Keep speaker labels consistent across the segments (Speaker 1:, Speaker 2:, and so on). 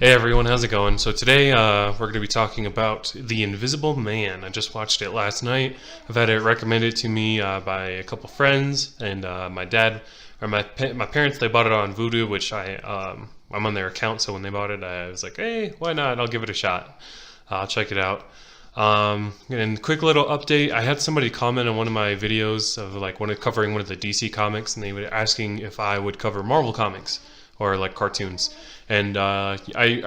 Speaker 1: Hey everyone, how's it going? So today we're going to be talking about The Invisible Man. I just watched it last night. I've had it recommended to me by a couple friends and my dad or my parents. They bought it on Vudu, which I'm on their account. So when they bought it, I was like, hey, why not? I'll give it a shot. I'll check it out. And quick little update. I had somebody comment on one of my videos of like covering one of the DC comics, and they were asking if I would cover Marvel comics or like cartoons. And I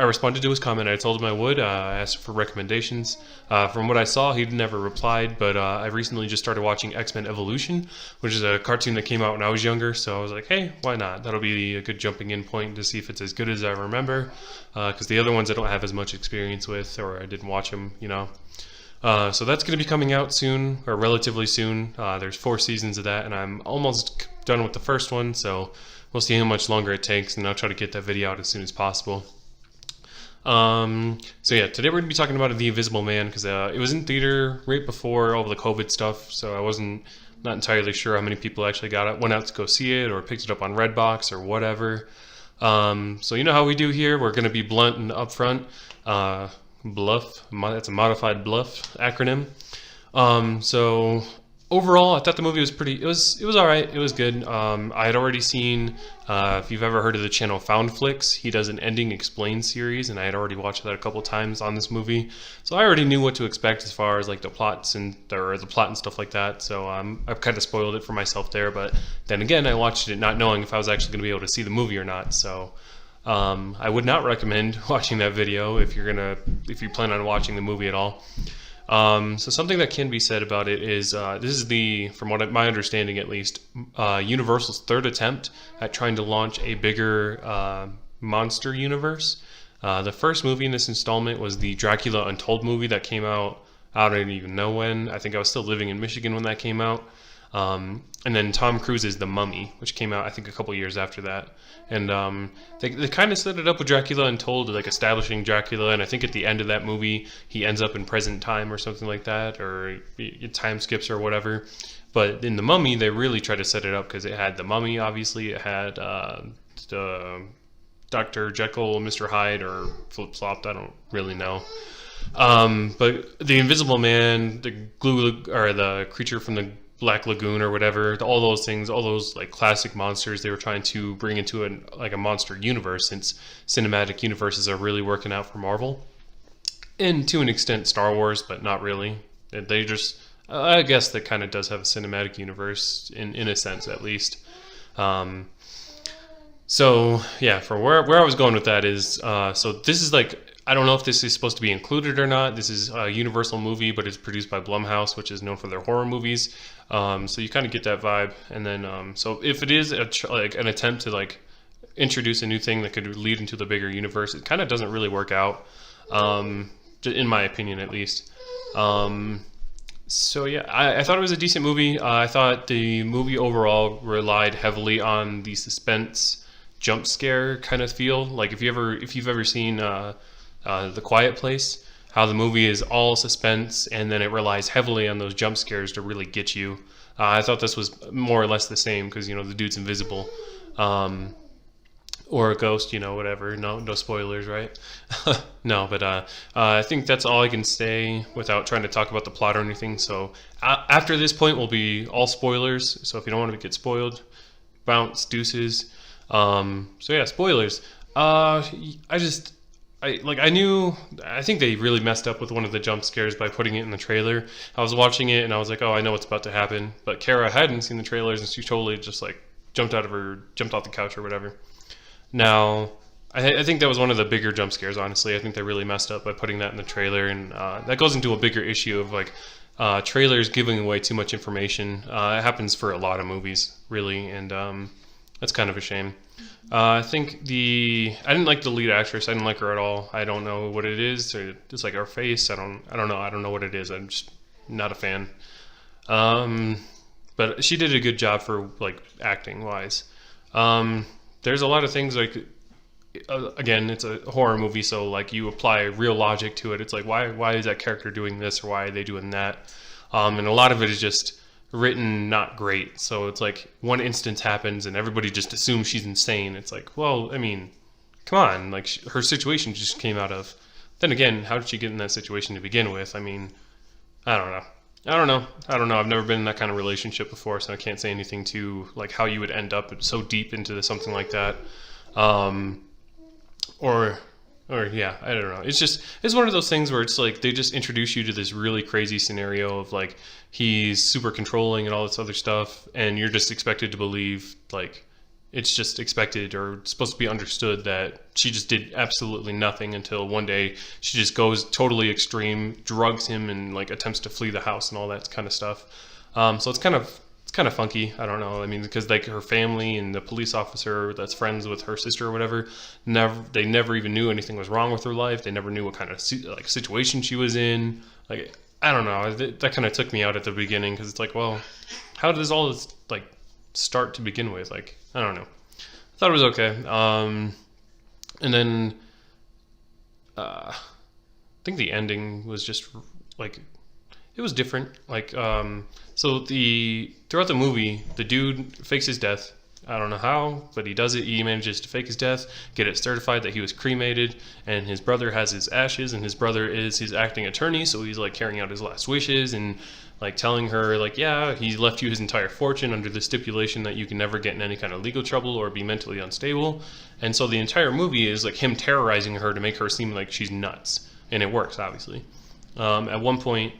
Speaker 1: responded to his comment. I told him I would. I asked for recommendations. From what I saw, he never replied, but I recently just started watching X-Men Evolution, which is a cartoon that came out when I was younger. So I was like, hey, why not? That'll be a good jumping in point to see if it's as good as I remember. Because the other ones I don't have as much experience with, or I didn't watch them. So that's going to be coming out soon, or relatively soon. There's 4 seasons of that, and I'm almost done with the first one, so we'll see how much longer it takes, and I'll try to get that video out as soon as possible. So yeah, today we're going to be talking about The Invisible Man, because it was in theater right before all the COVID stuff, so I not entirely sure how many people actually went out to go see it, or picked it up on Redbox, or whatever. So you know how we do here, we're going to be blunt and upfront. Bluff, that's a modified bluff acronym. So overall, I thought the movie was it was all right. It was good. I had already seen, if you've ever heard of the channel Foundflix, he does an Ending Explained series, and I had already watched that a couple times on this movie. So I already knew what to expect as far as like the plot and stuff like that. So I've kind of spoiled it for myself there. But then again, I watched it not knowing if I was actually going to be able to see the movie or not. So I would not recommend watching that video if you plan on watching the movie at all. So something that can be said about it is this is from my understanding at least, Universal's 3rd attempt at trying to launch a bigger monster universe. The first movie in this installment was the Dracula Untold movie that came out, I don't even know when. I think I was still living in Michigan when that came out. And then Tom Cruise's The Mummy, which came out I think a couple years after that. And they kind of set it up with Dracula Untold, like establishing Dracula, and I think at the end of that movie he ends up in present time or something like that, or time skips or whatever. But in The Mummy they really tried to set it up because it had the Mummy, obviously it had the Dr. Jekyll, Mr. Hyde, or flip-flopped, I don't really know. But the Invisible Man, the creature from the Black Lagoon or whatever, all those things, all those like classic monsters they were trying to bring into a monster universe, since cinematic universes are really working out for Marvel, and to an extent Star Wars, but not really. They just, I guess that kind of does have a cinematic universe in a sense at least. So yeah, for where I was going with that is, so this is like, I don't know if this is supposed to be included or not. This is a Universal movie, but it's produced by Blumhouse, which is known for their horror movies. So you kind of get that vibe. And then, so if it is like an attempt to like introduce a new thing that could lead into the bigger universe, it kind of doesn't really work out, in my opinion at least. So yeah, I thought it was a decent movie. I thought the movie overall relied heavily on the suspense, jump scare kind of feel. Like if you've ever seen The Quiet Place, how the movie is all suspense and then it relies heavily on those jump scares to really get you. I thought this was more or less the same because the dude's invisible, or a ghost, whatever. No spoilers, right? No, but I think that's all I can say without trying to talk about the plot or anything. So after this point will be all spoilers. So if you don't want to get spoiled, bounce, deuces. So yeah, spoilers. I think they really messed up with one of the jump scares by putting it in the trailer. I was watching it and I was like, oh, I know what's about to happen. But Kara hadn't seen the trailers and she totally just like jumped off the couch or whatever. Now, I think that was one of the bigger jump scares, honestly. I think they really messed up by putting that in the trailer, and that goes into a bigger issue of like trailers giving away too much information. It happens for a lot of movies, really, and that's kind of a shame. I think I didn't like the lead actress. I didn't like her at all. I don't know what it is. Or just like her face. I don't know. I don't know what it is. I'm just not a fan. But she did a good job for like acting wise. There's a lot of things like, again, it's a horror movie, so like you apply real logic to it. It's like why is that character doing this, or why are they doing that? And a lot of it is just written not great. So it's like one instance happens and everybody just assumes she's insane. It's like, well, I mean, come on, like her situation just came out of. Then again, how did she get in that situation to begin with? I mean, I don't know. I don't know. I've never been in that kind of relationship before, so I can't say anything to like how you would end up so deep into something like that. Um, or or yeah, I don't know. It's one of those things where it's like they just introduce you to this really crazy scenario of like he's super controlling and all this other stuff, and you're just expected to believe like it's just expected or supposed to be understood that she just did absolutely nothing until one day she just goes totally extreme, drugs him, and like attempts to flee the house and all that kind of stuff. So it's kind of funky. I don't know. I mean, because like her family and the police officer that's friends with her sister or whatever, they never even knew anything was wrong with her life. They never knew what kind of like situation she was in. Like I don't know. That kind of took me out at the beginning because it's like, well, how does all this like start to begin with? Like I don't know. I thought it was okay. And then I think the ending was just like it was different. Like so throughout the movie, the dude fakes his death. I don't know how, but he does it. He manages to fake his death, get it certified that he was cremated, and his brother has his ashes, and his brother is his acting attorney, so he's like carrying out his last wishes and like telling her like, yeah, he left you his entire fortune under the stipulation that you can never get in any kind of legal trouble or be mentally unstable. And so the entire movie is like him terrorizing her to make her seem like she's nuts, and it works obviously. At one point,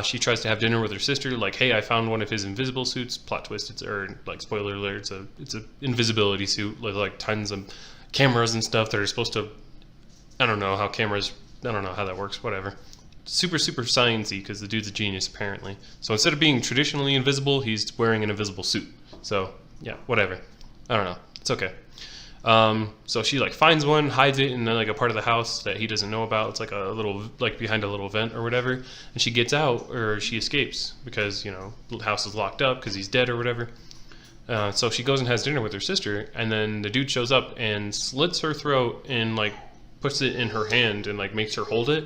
Speaker 1: she tries to have dinner with her sister. Like, hey, I found one of his invisible suits. Plot twist: or like spoiler alert, it's a invisibility suit with like tons of cameras and stuff that are supposed to. I don't know how cameras. I don't know how that works. Whatever. Super sciencey because the dude's a genius apparently. So instead of being traditionally invisible, he's wearing an invisible suit. So yeah, whatever. I don't know. It's okay. So she like finds one, hides it in like a part of the house that he doesn't know about. It's like a little like behind a little vent or whatever. And she gets out or she escapes because the house is locked up because he's dead or whatever. So she goes and has dinner with her sister, and then the dude shows up and slits her throat and like puts it in her hand and like makes her hold it.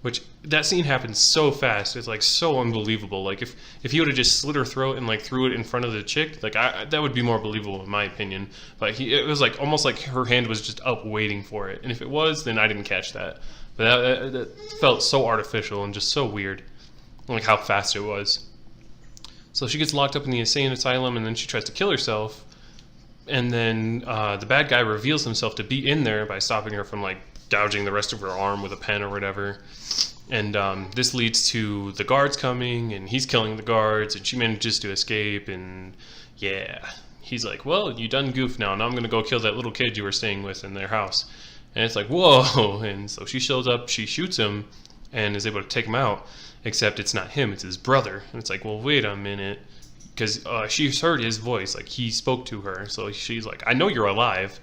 Speaker 1: Which that scene happens so fast. It's like so unbelievable. Like if he would have just slit her throat and like threw it in front of the chick, like that would be more believable in my opinion. But it was like almost like her hand was just up waiting for it. And if it was, then I didn't catch that. But that felt so artificial and just so weird, like how fast it was. So she gets locked up in the insane asylum, and then she tries to kill herself. And then the bad guy reveals himself to be in there by stopping her from like gouging the rest of her arm with a pen or whatever. And this leads to the guards coming, and he's killing the guards, and she manages to escape. And yeah, he's like, well, you done goofed now I'm gonna go kill that little kid you were staying with in their house. And it's like, whoa. And so she shows up, she shoots him and is able to take him out, except it's not him, it's his brother. And it's like, well, wait a minute, because she's heard his voice, like he spoke to her. So she's like, I know you're alive.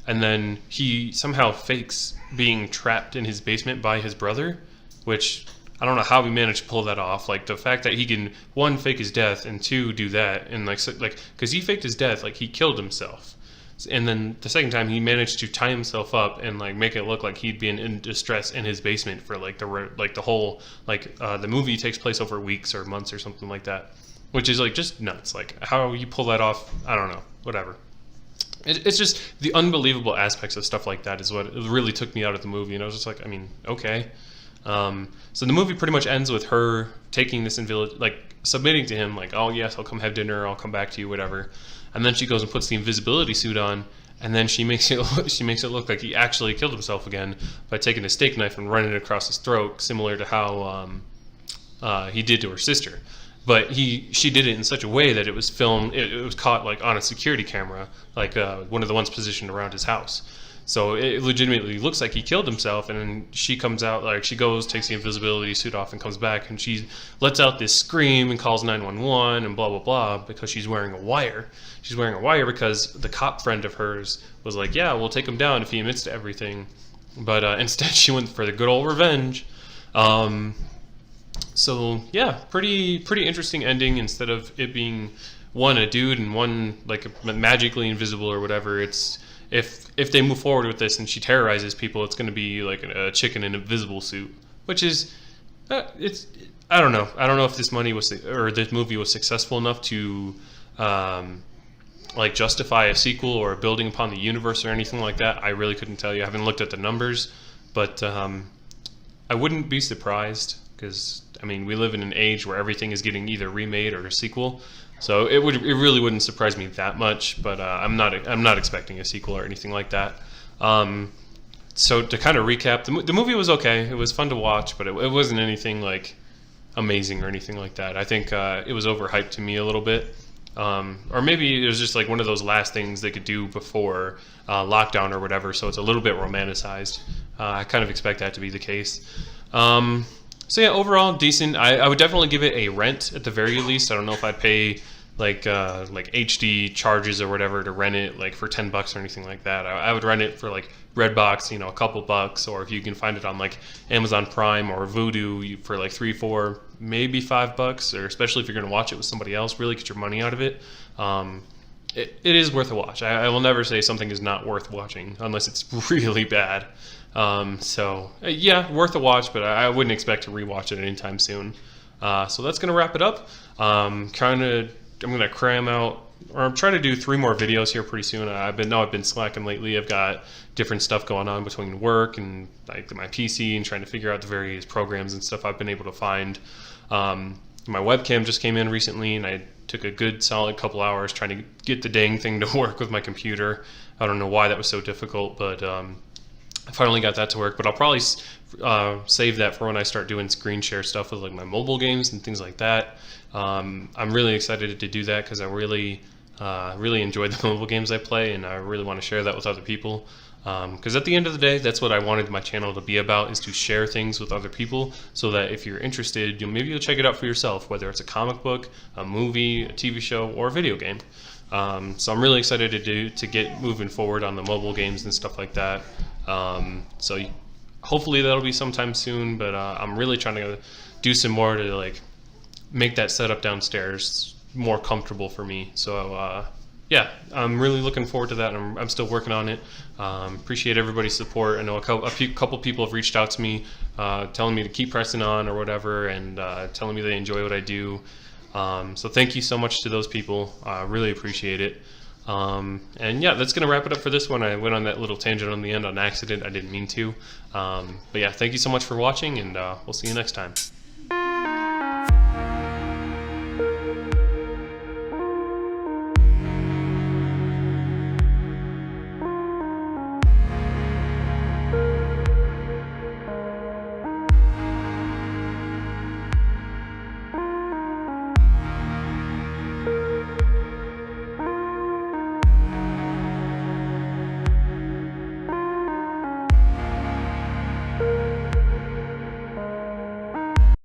Speaker 1: And then he somehow fakes being trapped in his basement by his brother, which I don't know how he managed to pull that off. Like the fact that he can, one, fake his death, and two, do that. And like because he faked his death, like he killed himself. And then the second time he managed to tie himself up and like make it look like he'd been in distress in his basement for like the whole, the movie takes place over weeks or months or something like that, which is like just nuts. Like how you pull that off, I don't know, whatever. It's just the unbelievable aspects of stuff like that is what really took me out of the movie. And I was just like, I mean, okay. So the movie pretty much ends with her taking this like submitting to him, like, oh yes, I'll come have dinner, I'll come back to you, whatever. And then she goes and puts the invisibility suit on, and then she makes it look like he actually killed himself again by taking a steak knife and running it across his throat, similar to how he did to her sister. But she did it in such a way that it was filmed. It was caught like on a security camera, like one of the ones positioned around his house. So it legitimately looks like he killed himself. And then she comes out, like she goes, takes the invisibility suit off, and comes back, and she lets out this scream and calls 911 and blah blah blah because she's wearing a wire. She's wearing a wire because the cop friend of hers was like, yeah, we'll take him down if he admits to everything. But instead, she went for the good old revenge. So yeah, pretty interesting ending. Instead of it being one a dude and one like magically invisible or whatever, it's if they move forward with this and she terrorizes people, it's going to be like a chick in an invisible suit, which is it's I don't know if this movie was successful enough to like justify a sequel or building upon the universe or anything like that. I really couldn't tell you. I haven't looked at the numbers, but I wouldn't be surprised because I mean we live in an age where everything is getting either remade or a sequel. So it really wouldn't surprise me that much, but I'm not expecting a sequel or anything like that. So to kind of recap, the movie was okay. It was fun to watch, but it wasn't anything like amazing or anything like that. I think it was overhyped to me a little bit. Or maybe it was just like one of those last things they could do before lockdown or whatever, so it's a little bit romanticized. I kind of expect that to be the case. So yeah, overall decent. I would definitely give it a rent at the very least. I don't know if I'd pay like HD charges or whatever to rent it like for $10 or anything like that. I would rent it for like Redbox, a couple bucks, or if you can find it on like Amazon Prime or Vudu for like 3, 4, maybe $5, or especially if you're gonna watch it with somebody else, really get your money out of it. It is worth a watch. I will never say something is not worth watching unless it's really bad. Yeah, worth a watch, but I wouldn't expect to rewatch it anytime soon. So that's gonna wrap it up. I'm gonna cram out, or I'm trying to do 3 more videos here pretty soon. I've been slacking lately. I've got different stuff going on between work and like my PC and trying to figure out the various programs and stuff I've been able to find. My webcam just came in recently, and I took a good solid couple hours trying to get the dang thing to work with my computer. I don't know why that was so difficult, but I finally got that to work. But I'll probably save that for when I start doing screen share stuff with like my mobile games and things like that. I'm really excited to do that because I really enjoy the mobile games I play, and I really want to share that with other people. Because at the end of the day, that's what I wanted my channel to be about, is to share things with other people, so that if you're interested, maybe you'll check it out for yourself, whether it's a comic book, a movie, a TV show, or a video game. So I'm really excited to get moving forward on the mobile games and stuff like that. So hopefully that'll be sometime soon, but I'm really trying to do some more to like make that setup downstairs more comfortable for me. So yeah, I'm really looking forward to that. I'm still working on it. Appreciate everybody's support. I know a couple people have reached out to me telling me to keep pressing on or whatever, and telling me they enjoy what I do. So thank you so much to those people. I really appreciate it. And yeah, that's going to wrap it up for this one. I went on that little tangent on the end on accident. I didn't mean to. But yeah, thank you so much for watching, and we'll see you next time.